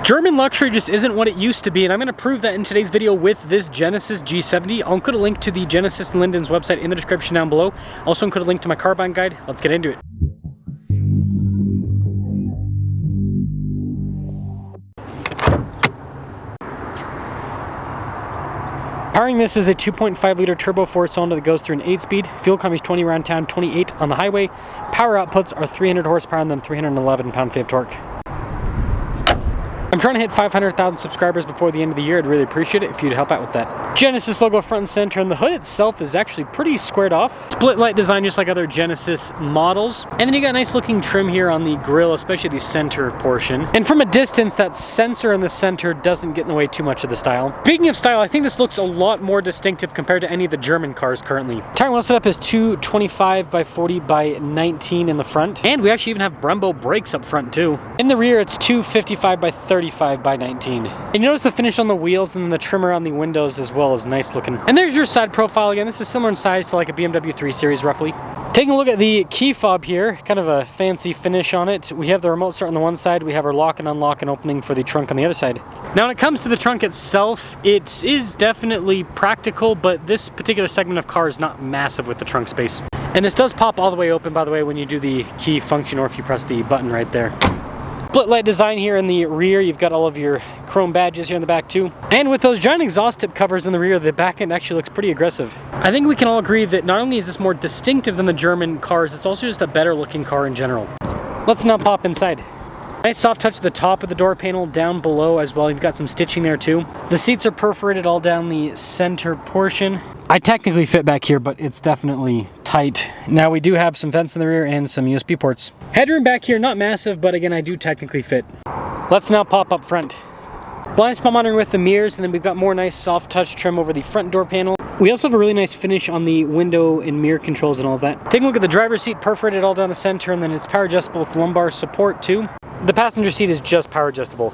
German luxury just isn't what it used to be, and I'm going to prove that in today's video with this Genesis G70. I'll include a link to the Genesis and Linden's website in the description down below. Also include a link to my car buying guide. Let's get into it. Powering this is a 2.5 liter turbo 4-cylinder that goes through an 8-speed. Fuel economy is 20 around town, 28 on the highway. Power outputs are 300 horsepower and then 311 pound-feet of torque. I'm trying to hit 500,000 subscribers before the end of the year. I'd really appreciate it if you'd help out with that. Genesis logo front and center, and the hood itself is actually pretty squared off. Split light design just like other Genesis models. And then you got a nice looking trim here on the grille, especially the center portion. And from a distance, that sensor in the center doesn't get in the way too much of the style. Speaking of style, I think this looks a lot more distinctive compared to any of the German cars currently. Tire wheel setup is 225 by 40 by 19 in the front. And we actually even have Brembo brakes up front too. In the rear, it's 255 by 35 by 19. And you notice the finish on the wheels and then the trim around the windows as well is nice looking. And there's your side profile again. This is similar in size to like a BMW 3 Series roughly. Taking a look at the key fob here, kind of a fancy finish on it. We have the remote start on the one side. We have our lock and unlock and opening for the trunk on the other side. Now when it comes to the trunk itself, it is definitely practical, but this particular segment of car is not massive with the trunk space. And this does pop all the way open, by the way, when you do the key function or if you press the button right there. Split light design here in the rear. You've got all of your chrome badges here in the back too. And with those giant exhaust tip covers in the rear, the back end actually looks pretty aggressive. I think we can all agree that not only is this more distinctive than the German cars, it's also just a better looking car in general. Let's now pop inside. Nice soft touch at the top of the door panel, down below as well. You've got some stitching there too. The seats are perforated all down the center portion. I technically fit back here, but it's definitely tight. Now we do have some vents in the rear and some USB ports. Headroom back here, not massive, but again, I do technically fit. Let's now pop up front. Blind spot monitoring with the mirrors, and then we've got more nice soft touch trim over the front door panel. We also have a really nice finish on the window and mirror controls and all of that. Taking a look at the driver's seat, perforated all down the center, and then it's power adjustable with lumbar support too. The passenger seat is just power adjustable.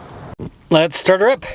Let's start her up.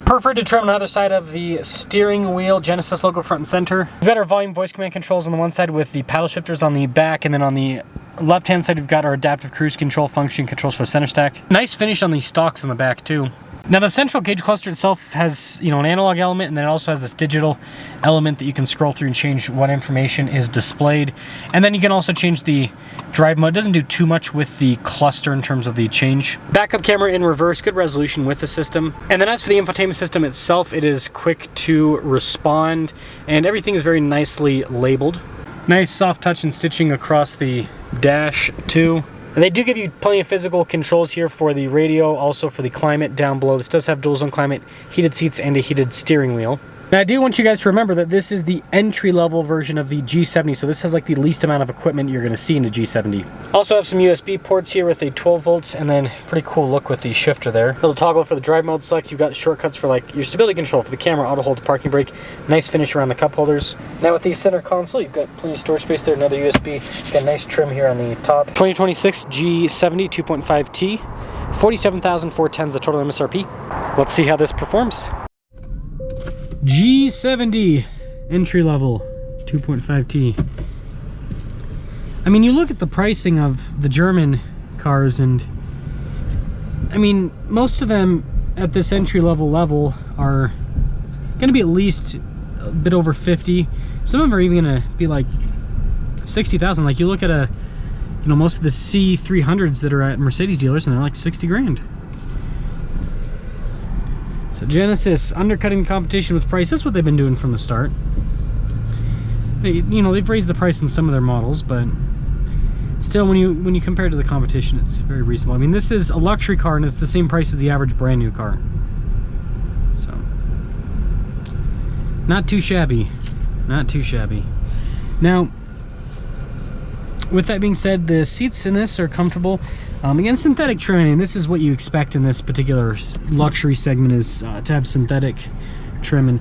Perforated trim on the other side of the steering wheel, Genesis logo front and center. We've got our volume voice command controls on the one side with the paddle shifters on the back, and then on the left-hand side we've got our adaptive cruise control function controls for the center stack. Nice finish on the stalks on the back too. Now the central gauge cluster itself has, an analog element, and then it also has this digital element that you can scroll through and change what information is displayed. And then you can also change the drive mode. It doesn't do too much with the cluster in terms of the change. Backup camera in reverse, good resolution with the system. And then as for the infotainment system itself, it is quick to respond, and everything is very nicely labeled. Nice soft touch and stitching across the dash too. And they do give you plenty of physical controls here for the radio, also for the climate down below. This does have dual zone climate, heated seats, and a heated steering wheel. Now I do want you guys to remember that this is the entry-level version of the G70, so this has like the least amount of equipment you're going to see in a G70. Also have some USB ports here with a 12 volts, and then pretty cool look with the shifter there. Little toggle for the drive mode select. You've got shortcuts for like your stability control for the camera, auto hold, parking brake. Nice finish around the cup holders. Now with the center console, you've got plenty of storage space there, another USB. Got a nice trim here on the top. 2026 G70 2.5T. 47,410 is the total MSRP. Let's see how this performs. G70 entry level 2.5T. I mean, you look at the pricing of the German cars, and I mean, most of them at this entry level are going to be at least a bit over 50. Some of them are even going to be like 60,000. Like you look at most of the C300s that are at Mercedes dealers, and they're like 60 grand. So Genesis undercutting the competition with price. That's what they've been doing from the start. They've raised the price in some of their models, but still, when you compare it to the competition, it's very reasonable. I mean, this is a luxury car, and it's the same price as the average brand new car. So, not too shabby. Not too shabby. Now, with that being said, the seats in this are comfortable. Again, synthetic trimming, and this is what you expect in this particular luxury segment, is to have synthetic trim. And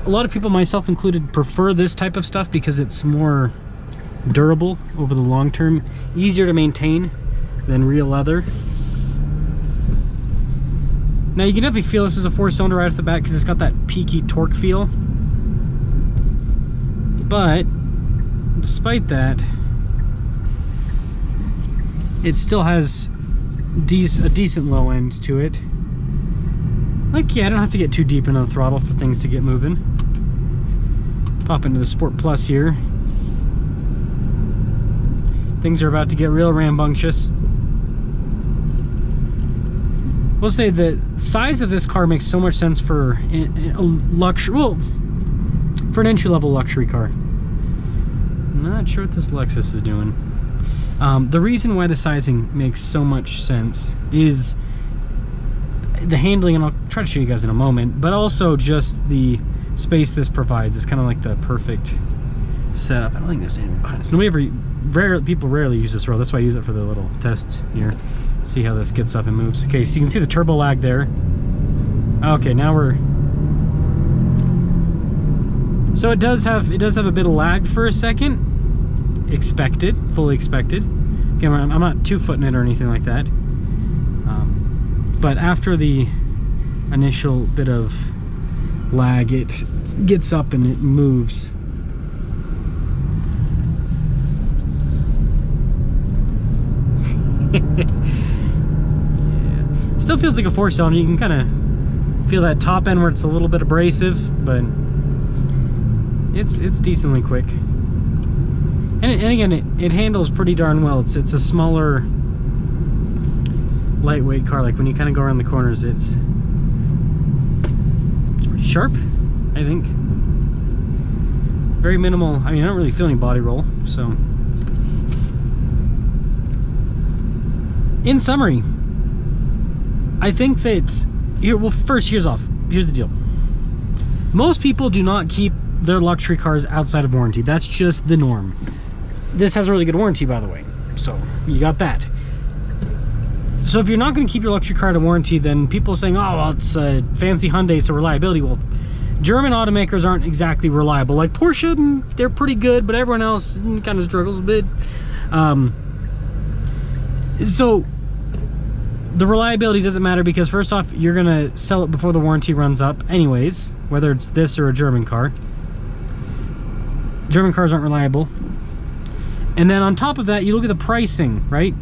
a lot of people, myself included, prefer this type of stuff because it's more durable over the long term, easier to maintain than real leather. Now you can definitely feel this is a 4-cylinder right off the bat because it's got that peaky torque feel. But despite that, it still has a decent low end to it. Like, yeah, I don't have to get too deep into the throttle for things to get moving. Pop into the Sport Plus here. Things are about to get real rambunctious. We'll say the size of this car makes so much sense for a luxury, well, for an entry-level luxury car. I'm not sure what this Lexus is doing. The reason why the sizing makes so much sense is the handling, and I'll try to show you guys in a moment, but also just the space this provides. It's kind of like the perfect setup. I don't think there's anything behind us. People rarely use this road. That's why I use it for the little tests here. See how this gets up and moves. Okay, so you can see the turbo lag there. Okay, now we're... So it does have a bit of lag for a second. Expected, fully expected. Again, I'm not 2-footing it or anything like that. But after the initial bit of lag, it gets up and it moves. Yeah. Still feels like a 4-cylinder. You can kind of feel that top end where it's a little bit abrasive, but it's decently quick. And again, it handles pretty darn well. It's a smaller, lightweight car. Like when you kind of go around the corners, it's pretty sharp, I think. Very minimal. I mean, I don't really feel any body roll, so. In summary, I think that here. Well, first, here's the deal. Most people do not keep their luxury cars outside of warranty. That's just the norm. This has a really good warranty, by the way, so you got that. So if you're not going to keep your luxury car to warranty, then people saying, oh, well, it's a fancy Hyundai, so reliability. Well, German automakers aren't exactly reliable. Like Porsche, they're pretty good, but everyone else kind of struggles a bit. So the reliability doesn't matter because, first off, you're going to sell it before the warranty runs up anyways, whether it's this or a German car. German cars aren't reliable. And then on top of that, you look at the pricing, right?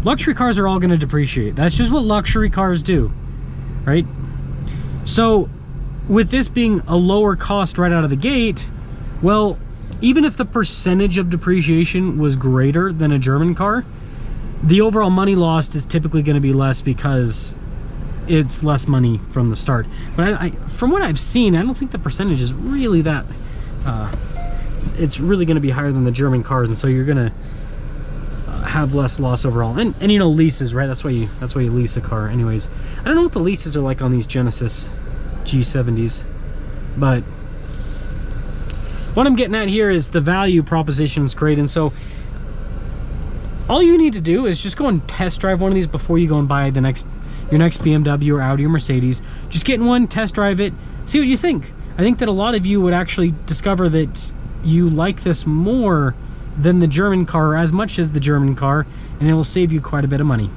Luxury cars are all going to depreciate. That's just what luxury cars do, right? So with this being a lower cost right out of the gate, well, even if the percentage of depreciation was greater than a German car, the overall money lost is typically going to be less because it's less money from the start. But from what I've seen, I don't think the percentage is really that... it's really going to be higher than the German cars, and so you're going to have less loss overall. And you know, leases, right? That's why you lease a car anyways. I don't know what the leases are like on these Genesis G70s, but what I'm getting at here is the value proposition is great. And so all you need to do is just go and test drive one of these before you go and buy your next BMW or Audi or Mercedes. Just get in one, test drive it, see what you think. I think that a lot of you would actually discover that you like this more than the German car, or as much as the German car, and it will save you quite a bit of money.